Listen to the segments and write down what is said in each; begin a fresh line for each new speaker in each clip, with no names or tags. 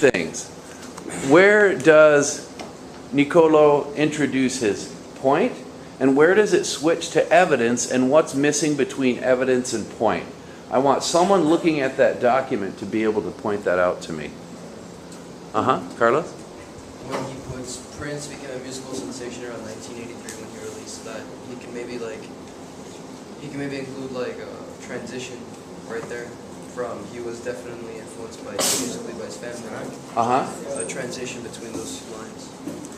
things. Where does Nicolo introduce his point, and where does it switch to evidence, and what's missing between evidence and point? I want someone looking at that document to be able to point that out to me. Carlos?
When he puts Prince became a musical sensation around 1983 when he released that, he can maybe include like a transition right there from he was definitely influenced by musically by his family. A transition between those two lines.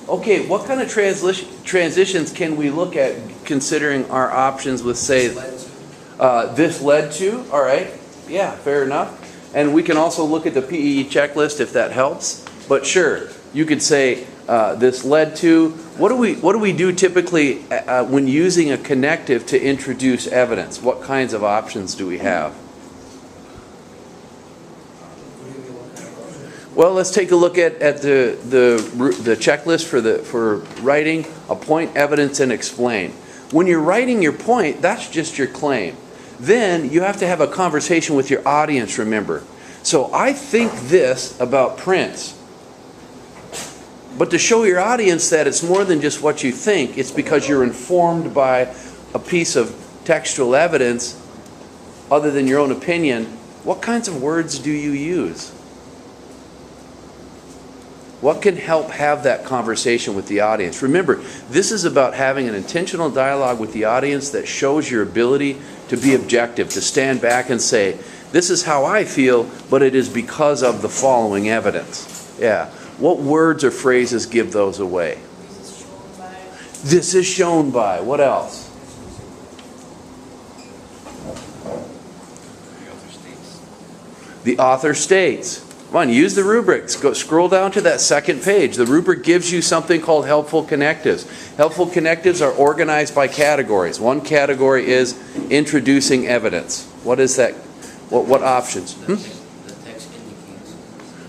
Okay, what kind of transitions can we look at considering our options with, say, this led to? All right, yeah, fair enough. And we can also look at the PEE checklist if that helps. But sure, you could say this led to. What do we do typically when using a connective to introduce evidence? What kinds of options do we have? Well, let's take a look at the checklist for writing a point, evidence, and explain. When you're writing your point, that's just your claim. Then you have to have a conversation with your audience, remember. So I think this about Prince. But to show your audience that it's more than just what you think, it's because you're informed by a piece of textual evidence other than your own opinion. What kinds of words do you use? What can help have that conversation with the audience? Remember, this is about having an intentional dialogue with the audience that shows your ability to be objective, to stand back and say, this is how I feel, but it is because of the following evidence. Yeah. What words or phrases give those away? This is shown by. What else? The author states. Come on, use the rubrics. Go scroll down to that second page. The rubric gives you something called helpful connectives. Helpful connectives are organized by categories. One category is introducing evidence. What is that? What options?
The text indicates.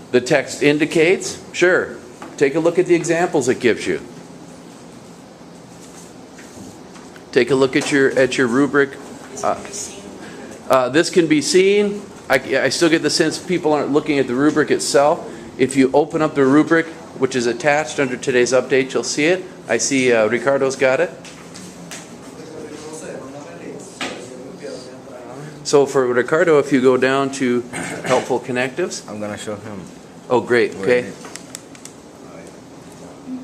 The text indicates? Sure. Take a look at the examples it gives you. Take a look at your rubric. This can be seen. I still get the sense people aren't looking at the rubric itself. If you open up the rubric, which is attached under today's update, you'll see it. I see Ricardo's got it. So for Ricardo, if you go down to helpful connectives.
I'm going to show him.
Oh, great. Okay.